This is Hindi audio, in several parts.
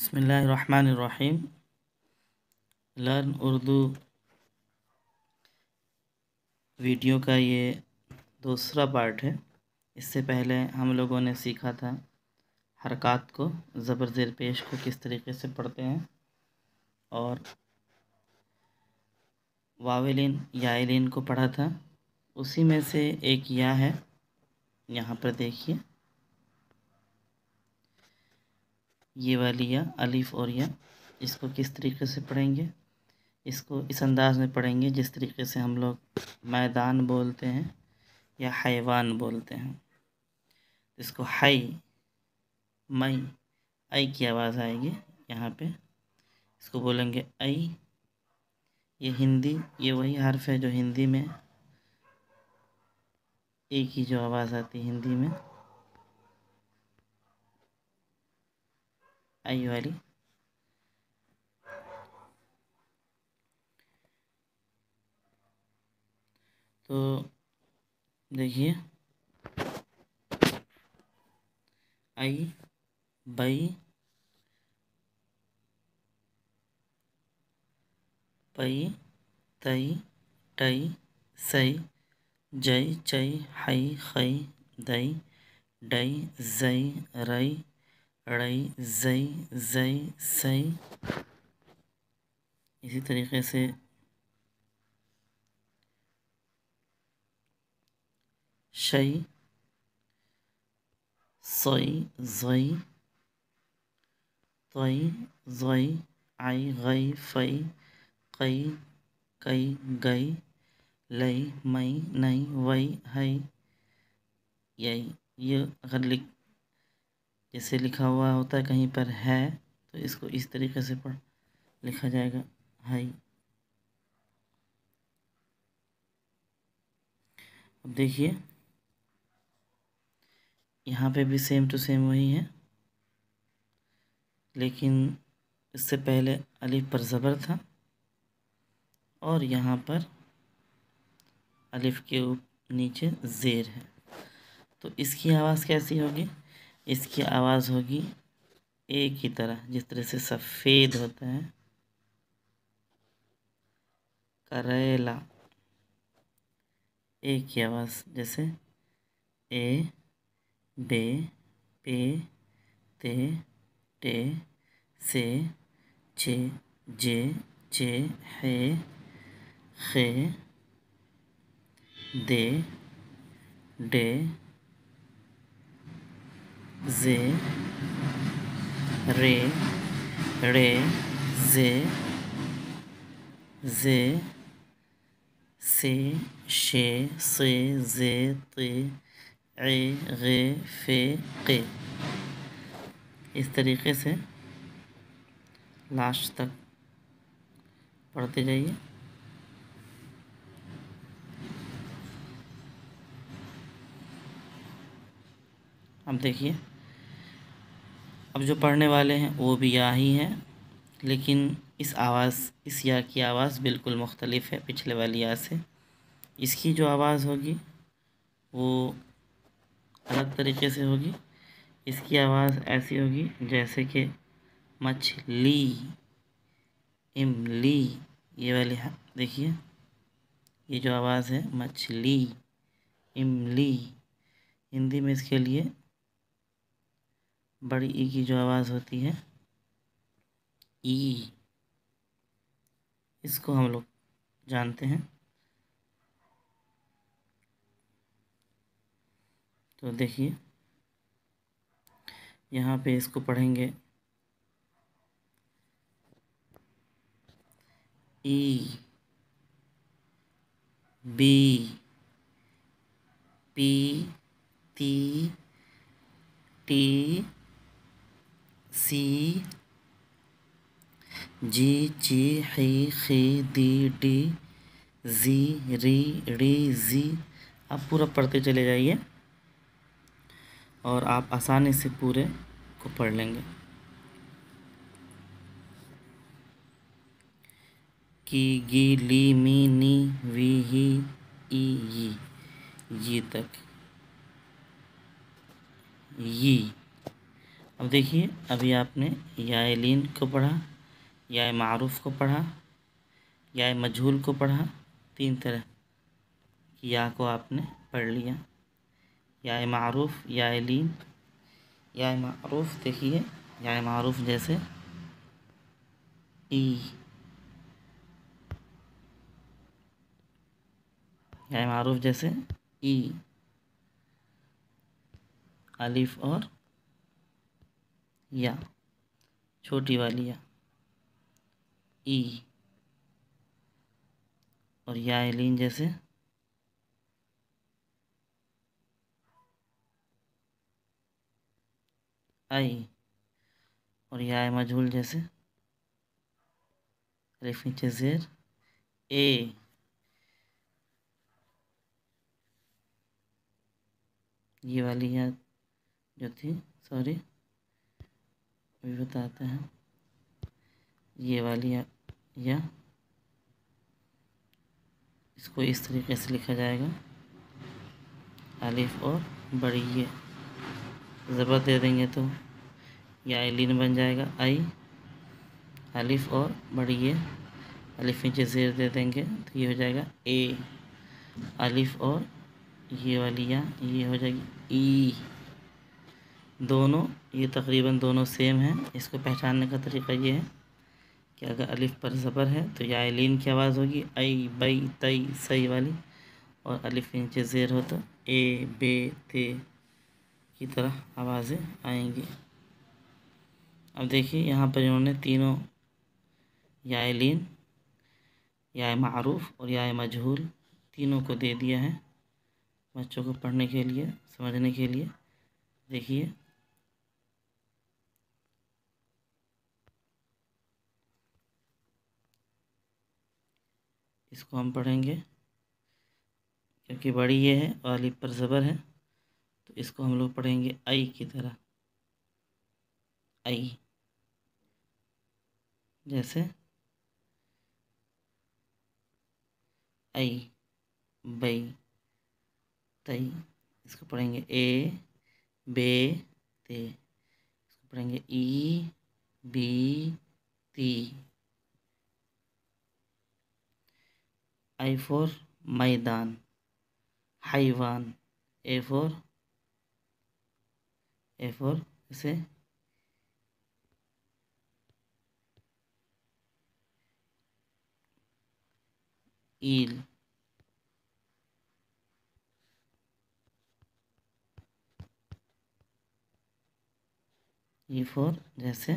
बिस्मिल्लाहिर्रहमानिर्रहीम। लर्न उर्दू वीडियो का ये दूसरा पार्ट है। इससे पहले हम लोगों ने सीखा था हरकत को, ज़बर ज़ेर पेश को किस तरीके से पढ़ते हैं, और वावेलिन याइलिन को पढ़ा था। उसी में से एक या है, यहाँ पर देखिए, ये वाली या, अलिफ और या, इसको किस तरीके से पढ़ेंगे। इसको इस अंदाज में पढ़ेंगे जिस तरीके से हम लोग मैदान बोलते हैं या हैवान बोलते हैं। इसको हाई मई आई की आवाज़ आएगी यहाँ पे, इसको बोलेंगे आई। ये हिंदी, ये वही हर्फ है जो हिंदी में ए की जो आवाज़ आती है हिंदी में, आई वाली। तो देखिए, आई, बई, पई, तई, टई, सई, जई, चई, हई, खई, दई, डई, जई, रई, रई, जई, जई, सई। इसी तरीके से शई, सोई, ज़ई, तोई, ज़ोई, आई, गई, फई, कई, कई, गई, लई, मई, नई, वई, हई, यई। ये अगर जैसे लिखा हुआ होता है कहीं पर है, तो इसको इस तरीके से लिखा जाएगा, हई। अब देखिए, यहाँ पे भी सेम टू सेम वही है, लेकिन इससे पहले अलिफ पर ज़बर था और यहाँ पर अलिफ के नीचे ज़ेर है। तो इसकी आवाज़ कैसी होगी? इसकी आवाज़ होगी ए की तरह, जिस तरह से सफ़ेद होता है, करेला। ए की आवाज़ जैसे ए, बे, पे, ते, टे, से, चे, जे, चे, हे, खे, दे, डे, जे, रे, रे, जे, जे, से, शे, से, जे, ते, ए, गे, फे, के। इस तरीके से लास्ट तक पढ़ते जाइए। अब देखिए, अब जो पढ़ने वाले हैं वो भी या ही हैं, लेकिन इस या की आवाज़ बिल्कुल मुख्तलिफ है पिछले वाली या से। इसकी जो आवाज़ होगी वो अलग तरीके से होगी। इसकी आवाज़ ऐसी होगी जैसे कि मछली, इमली, ये वाली देखिए, ये जो आवाज़ है मछली, इमली। हिंदी में इसके लिए बड़ी ई की जो आवाज़ होती है, ई, इसको हम लोग जानते हैं। तो देखिए, यहाँ पे इसको पढ़ेंगे ई, बी, पी, ती, टी, सी, जी, ची, ही, खी, दी, डी, जी, री, ड़ी, जी। आप पूरा पढ़ते चले जाइए और आप आसानी से पूरे को पढ़ लेंगे। की, गी, ली, मी, नी, वी, ही, ई, ये तक, ये। अब देखिए, अभी आपने याए लीन को पढ़ा, याए मारूफ को पढ़ा, याए मजहूल को पढ़ा। 3 तरह की या को आपने पढ़ लिया। याए मारूफ, याए लीन। याए मारूफ देखिए, याए मारूफ जैसे ई, याए मारूफ जैसे ई, अलिफ और या, छोटी वाली या, ई। और याए लीन जैसे आई। और याए मजहूल जैसे अलिफ नीचे ज़ेर ए। ये वाली या जो थी, सॉरी अभी बताते हैं, ये वाली या इसको इस तरीके से लिखा जाएगा, अलिफ और बड़ी ये ज़बर दे देंगे तो या लीन बन जाएगा आई, अलिफ और बड़ी ये, अलिफ नीचे ज़ेर दे देंगे तो ये हो जाएगा ए, अलिफ और ये वाली या ये हो जाएगी ई। दोनों ये तकरीबन दोनों सेम हैं। इसको पहचानने का तरीका ये है कि अगर अलिफ पर ज़बर है तो या लीन की आवाज़ होगी आई, बई, तई, सई वाली, और अलिफ नीचे ज़ेर हो तो ए, बे, ते की तरह आवाज़ें आएंगी। अब देखिए यहाँ पर इन्होंने तीनों या लीन, या मारूफ और या मजहूल तीनों को दे दिया है बच्चों को पढ़ने के लिए, समझने के लिए। देखिए इसको हम पढ़ेंगे, क्योंकि बड़ी ये है और अलिफ पर ज़बर है तो इसको हम लोग पढ़ेंगे आई की तरह, आई। जैसे आई, बई, तई। इसको पढ़ेंगे ए, बे, ते। इसको पढ़ेंगे ई, बी, ती। आई फॉर मैदान, हैवान। ए फॉर जैसे ईल। ई फॉर जैसे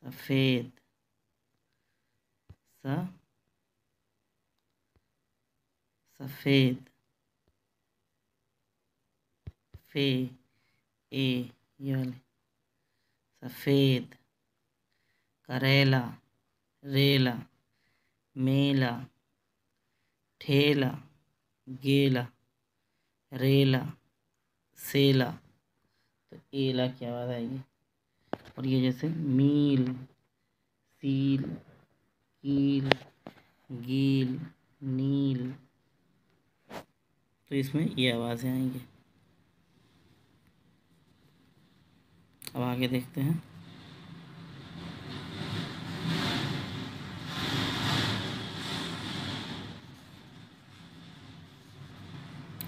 सफ़ेद, सफ़ेद। फे, ए, ये वाले सफ़ेद। करेला, रेला, मेला, ठेला, गेला, रेला, सेला। तो एला की आवाज़ आएगी। और ये जैसे मील, सील, कील, गील, नील, तो इसमें ये आवाज़ें आएंगी। अब आगे देखते हैं।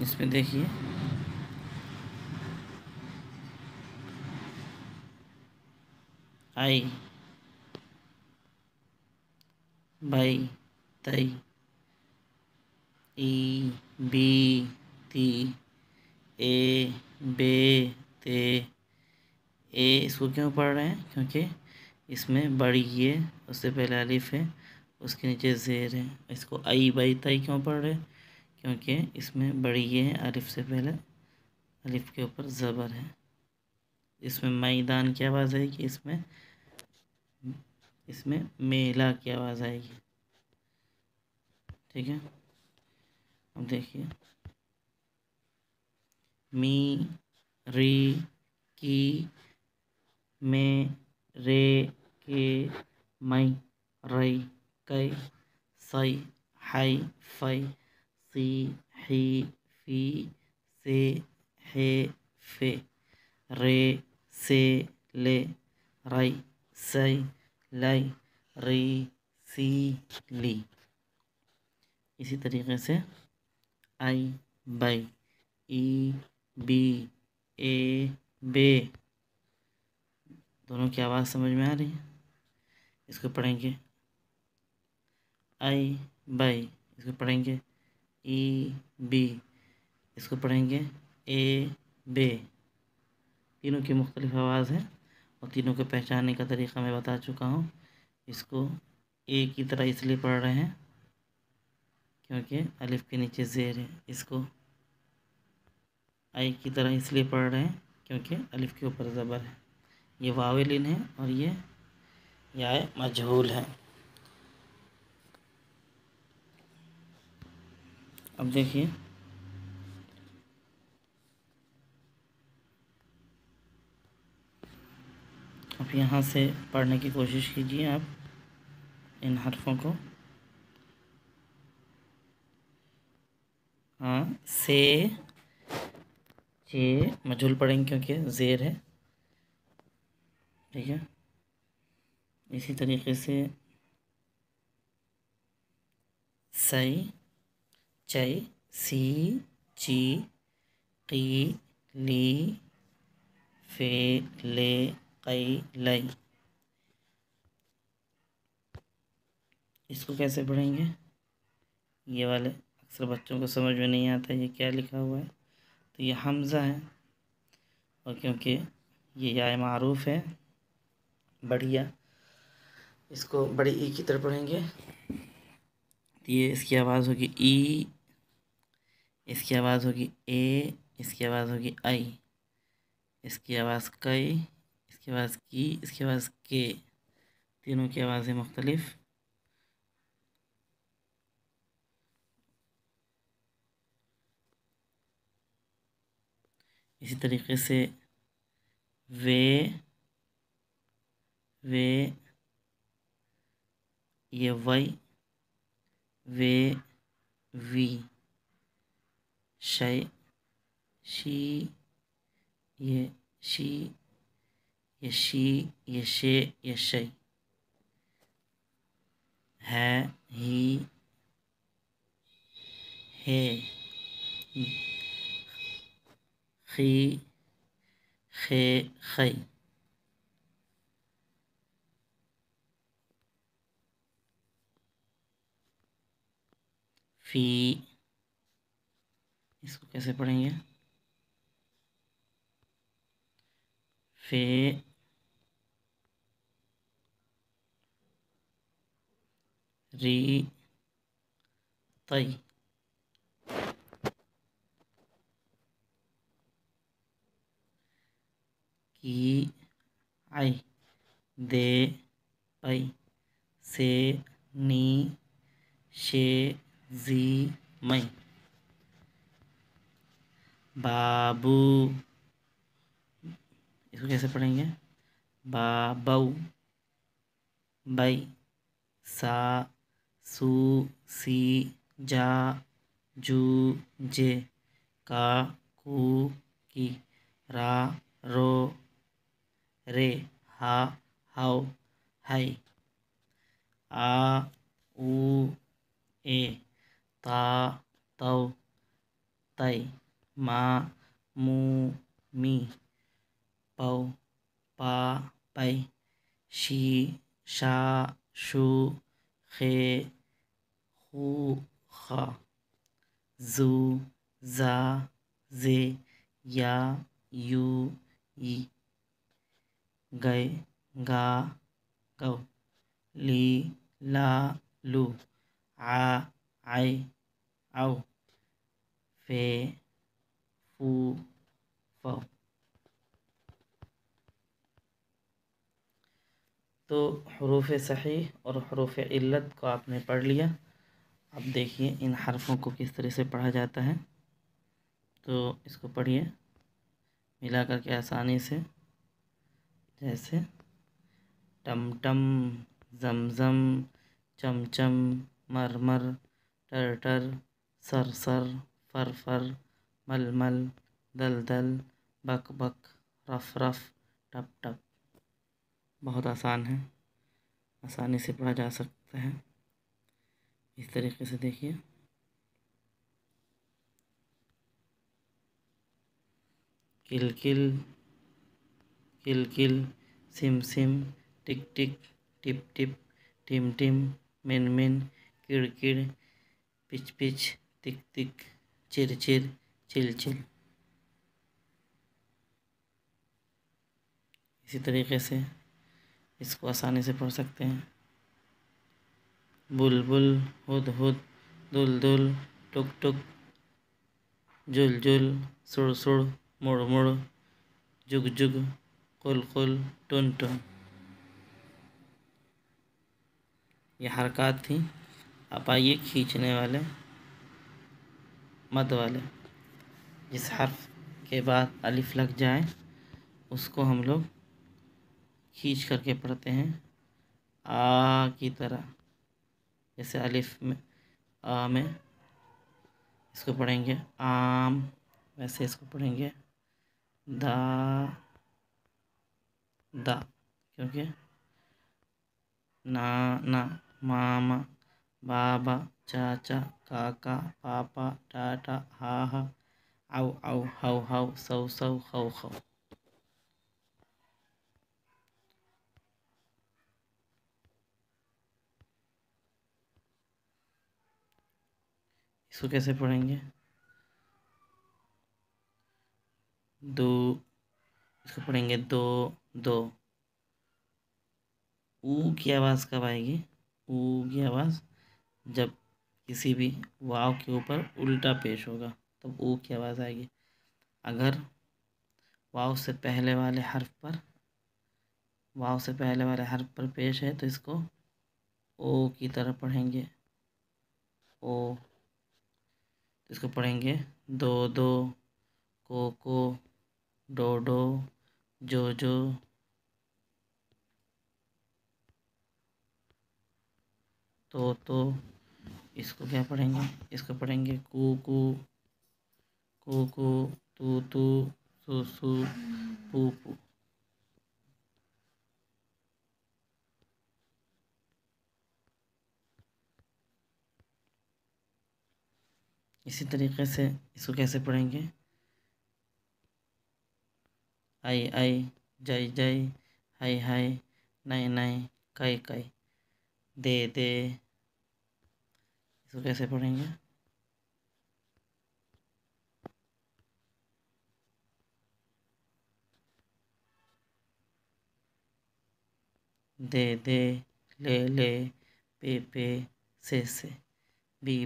इसमें देखिए आई, बई, तई, ई, बी, ती, ए, बे, ते। ए इसको क्यों पढ़ रहे हैं? क्योंकि इसमें बड़ी ये, उससे पहले अलिफ है, उसके नीचे ज़ेर है। इसको आई, बई, तई क्यों पढ़ रहे हैं? क्योंकि इसमें बड़ी ये है, अलिफ से पहले अलिफ के ऊपर ज़बर है। इसमें मैदान की आवाज़ आएगी, इसमें मेला की आवाज़ आएगी। ठीक है, अब देखिए मी, री, की, में, रे, के, मई, रई, कई, सई, हाई, फई, सी, ही, फी, से, हे, फे, रे, से ले रई सई लाई री सी ली। इसी तरीके से आई बाई ई बी ए बे। दोनों की आवाज़ समझ में आ रही है। इसको पढ़ेंगे आई बाई, इसको पढ़ेंगे ई बी, इसको पढ़ेंगे ए बे। तीनों की मुख्तलिफ आवाज़ है और तीनों को पहचानने का तरीक़ा मैं बता चुका हूँ। इसको ए की तरह इसलिए पढ़ रहे हैं क्योंकि अलिफ के नीचे ज़ेर है। इसको आई की तरह इसलिए पढ़ रहे हैं क्योंकि अलिफ के ऊपर ज़बर है। ये वावेलिन है और ये याए मजहूल है। अब देखिए, अब यहाँ से पढ़ने की कोशिश कीजिए आप इन हर्फ़ों को। हाँ, से चे मजहूल पढ़ेंगे क्योंकि ज़ेर है, ठीक है। इसी तरीके से सई चई सी ची की ली फे ले कई लई। इसको कैसे पढ़ेंगे? ये वाले अक्सर बच्चों को समझ में नहीं आता ये क्या लिखा हुआ है। तो ये हमज़ा है और क्योंकि ये या मारूफ है बढ़िया, इसको बड़ी ई की तरह पढ़ेंगे। तो ये इसकी आवाज़ होगी ई, इसकी आवाज़ होगी ए, इसकी आवाज़ होगी आई, इसकी आवाज़ कई, इसकी आवाज़ की, इसकी आवाज़ के। तीनों की आवाज़ें मुख्तलिफ। इसी तरीके से वे ये वई वे वी शय शी ये शी ये शी ये शे ये शय है ही हे खी खे खई। फी, इसको कैसे पढ़ेंगे? फे री तई। की आई दे पई से नी शे जी मई। बाबू, इसको कैसे पढ़ेंगे? बाबऊ बई सा सू सी जा जू जे का कू की रा रो रे हा हाउ हाई आ ऊ ए ता तौ तई मा मू मी पौ पा पई शी शा शू खे खू खा जू जा जे या यू ई गए गा गौ ली ला लू आ आई आओ फे फू फौ। तो हरूफ सही और हरूफ इल्लत को आपने पढ़ लिया। अब देखिए इन हरफ़ों को किस तरह से पढ़ा जाता है। तो इसको पढ़िए मिला कर के आसानी से, जैसे टमटम जमजम चमचम मरमर टरटर सरसर फरफर मलमल दलदल बकबक रफ रफ टप टप। बहुत आसान है, आसानी से पढ़ा जा सकता है। इस तरीके से देखिए, किल किल, किल किल, सिम सिम, टिक टिक, टिप टिप, टिम टिम, मिन मिन, किड़ किड़, पिच पिच, तिक तिक, चिर चिर, चिल चिल। इसी तरीके से इसको आसानी से पढ़ सकते हैं। बुलबुल, हुद हुद, दुल दुल, टुक टुक, जुल जुल, सुड़ सुड़, मुड़ मुड़, जुग जुग, कुल कुल, टुन टुन। ये हरकत थी। अब आइए खींचने वाले, मद वाले। जिस हर्फ के बाद अलिफ लग जाए उसको हम लोग खींच करके पढ़ते हैं आ की तरह। जैसे अलिफ में, आ में इसको पढ़ेंगे आम, वैसे इसको पढ़ेंगे दा दा, क्योंकि नाना, मामा, बाबा, चाचा, काका, पापा, टाटा, हा, आउ आउ, हाउ हाउ, सौ सौ, खौ खौ। इसको कैसे पढ़ेंगे? दो, इसको पढ़ेंगे दो दो। ऊ की आवाज़ कब आएगी? ऊ की आवाज़ जब किसी भी वाव के ऊपर उल्टा पेश होगा तब ऊ की आवाज़ आएगी। अगर वाव से पहले वाले हर्फ पर पेश है तो इसको ओ की तरह पढ़ेंगे, ओ। तो इसको पढ़ेंगे दो दो, को, डो डो, जो जो, तो। इसको क्या पढ़ेंगे? इसको पढ़ेंगे कू कू, कू कू, तू तू, सू सू, पू पू। इसी तरीके से इसको कैसे पढ़ेंगे? आई आई, जय जय, हाय हाय, नई नई, कई कई, दे दे। इसको कैसे पढ़ेंगे? दे दे, ले ले, पे, से, बी,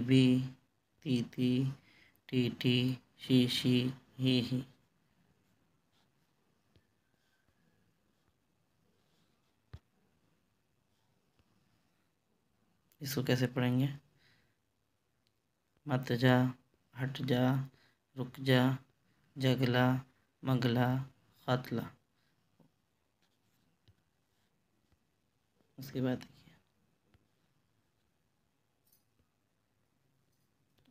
ती, टी, शी, ही। इसको कैसे पढ़ेंगे? मत जा, हट जा, रुक जा, जगला, मगला, खतला। उसके बाद देखिए,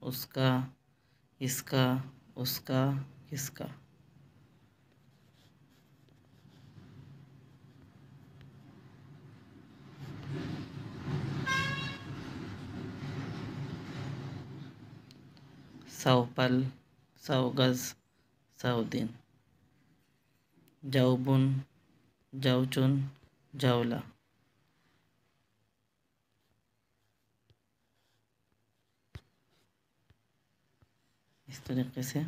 उसका, इसका, उसका, किसका। सौ पल, सौ गज, सौ दिन। जौबुन, जौचुन, जौला। इस तरीके से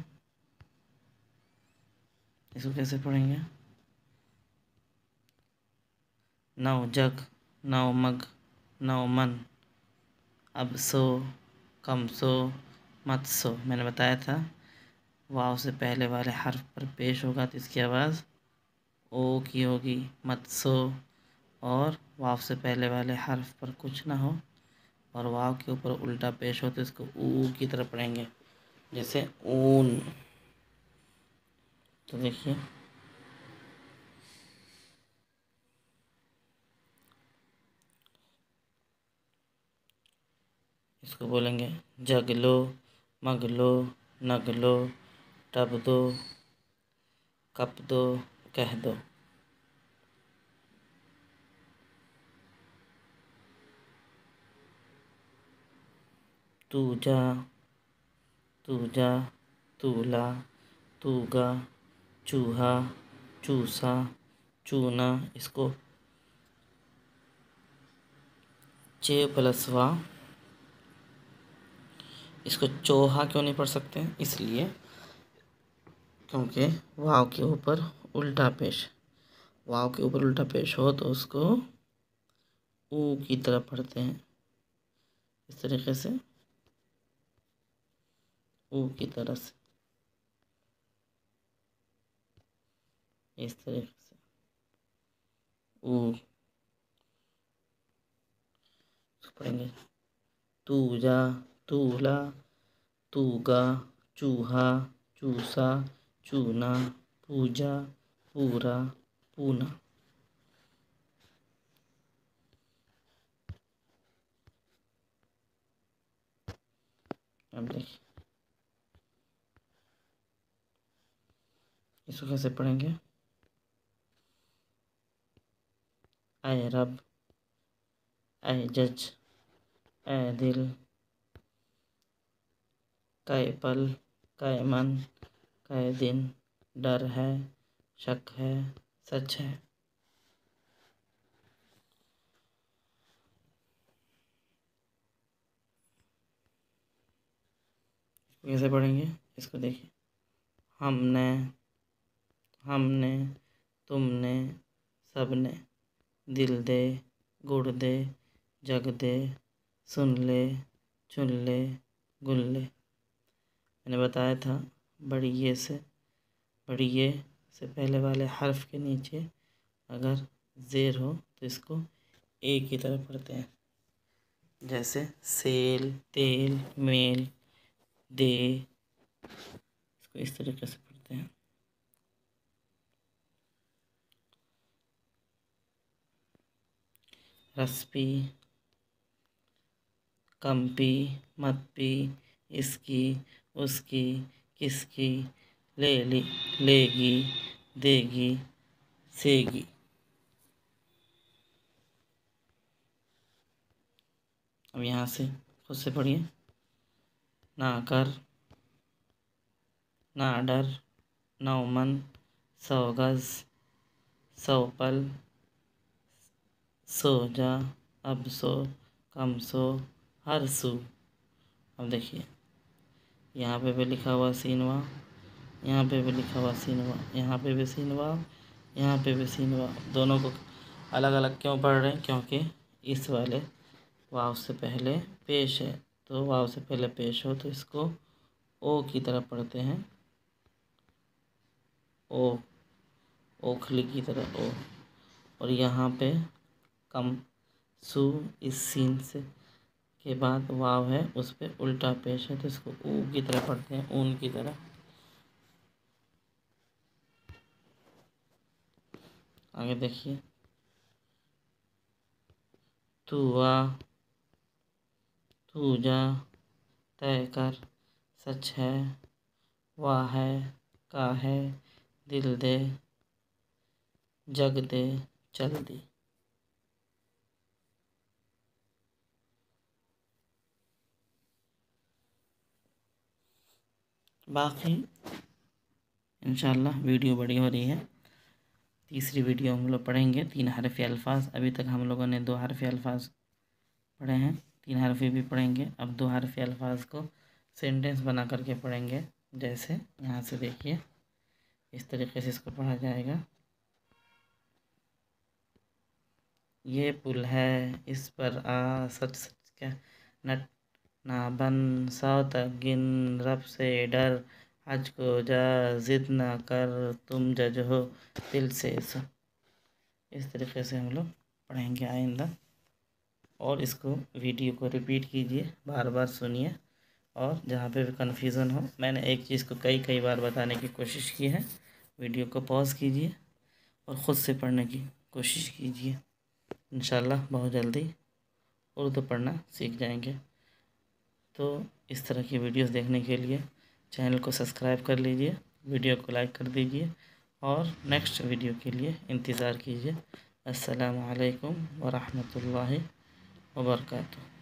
इसको कैसे पढ़ेंगे? नौ जग, नौ मग, नौ मन, अब सो, कम सो, मत सो। मैंने बताया था वाव से पहले वाले हर्फ पर पेश होगा तो इसकी आवाज़ ओ की होगी, मत सो। और वाव से पहले वाले हर्फ पर कुछ ना हो और वाव के ऊपर उल्टा पेश हो तो इसको ऊ की तरह पढ़ेंगे, जैसे ऊन। तो देखिए, इसको बोलेंगे जग लो, मग लो, नग लो, टब दो, कप दो, कह दो। तूजा, तूजा, तूला, तूगा, चूहा, चूसा, चूना। इसको चे प्लस वा, इसको चोहा क्यों नहीं पढ़ सकते हैं? इसलिए क्योंकि वाव के ऊपर उल्टा पेश, वाव के ऊपर उल्टा पेश हो तो उसको ऊ की तरह पढ़ते हैं। इस तरीके से ऊ की तरह से, इस तरीके से ऊ पढ़ेंगे। तूजा, तूला, तूगा, चूहा, चूसा, चूना, पूजा, पूरा, पूना। अब देखिए इसको कैसे पढ़ेंगे। ऐ रब, ऐ जज, ऐ दिल, कै पल, कै मन, कै दिन, डर है, शक है, सच है। कैसे पढ़ेंगे इसको देखिए। हमने, हमने, तुमने, सबने, दिल दे, गुड़ दे, जग दे, सुन ले, चुन ले, गुल ले। मैंने बताया था बड़ी ये से पहले वाले हर्फ के नीचे अगर ज़ेर हो तो इसको ए की तरह पढ़ते हैं। जैसे सेल, तेल, मेल, दे, इसको इस तरीके से पढ़ते हैं। रसपी, कम्पी, मत पी, इसकी, उसकी, किसकी, ले ली, लेगी, देगी, सेगी। अब यहाँ से खुद से पढ़िए। ना कर, ना डर, नौ मन, सौ गज, सौ पल, सो जा, अब सो, कम सो, हर सू। अब देखिए यहाँ पे भी लिखा हुआ सीनवा, यहाँ पे भी लिखा हुआ सीनवा, यहाँ पे भी सीनवा, यहाँ पे भी सीनवा। दोनों को अलग अलग क्यों पढ़ रहे हैं? क्योंकि इस वाले वाव से पहले पेश है, तो वाव से पहले पेश हो तो इसको ओ की तरह पढ़ते हैं। ओ, ओखली की तरह ओ। और यहाँ पे कम सू, इस सीन से के बाद वाव है उस पर उल्टा पेश है तो इसको ऊ की तरह पढ़ते हैं, ऊन की तरह। आगे देखिए। तू आ, तू जा, तय कर, सच है, वाह है, का है, दिल दे, जग दे, चल दी। बाकी इंशाल्लाह वीडियो बड़ी हो रही है। तीसरी वीडियो हम लोग पढ़ेंगे 3 हरफ़ी अल्फाज। अभी तक हम लोगों ने 2 हरफ़ी अल्फाज पढ़े हैं, 3 हरफ़ी भी पढ़ेंगे। अब 2 हरफ़ी अल्फाज को सेंटेंस बना करके पढ़ेंगे। जैसे यहाँ से देखिए इस तरीके से इसको पढ़ा जाएगा। ये पुल है, इस पर आ, सच सच क्या नट ना बन, सौ तक गिन, रब से डर, हज को जा, ज़िद ना कर, तुम जज हो, दिल से सो। इस तरीके से हम लोग पढ़ेंगे आइंदा। और इसको वीडियो को रिपीट कीजिए, बार बार सुनिए। और जहाँ पे भी कन्फ्यूज़न हो, मैंने एक चीज़ को कई बार बताने की कोशिश की है। वीडियो को पॉज कीजिए और ख़ुद से पढ़ने की कोशिश कीजिए। इंशाल्लाह बहुत जल्दी उर्दू पढ़ना सीख जाएंगे। तो इस तरह की वीडियोस देखने के लिए चैनल को सब्सक्राइब कर लीजिए, वीडियो को लाइक कर दीजिए और नेक्स्ट वीडियो के लिए इंतज़ार कीजिए। अस्सलामु अलैकुम व रहमतुल्लाहि व बरकातुहू।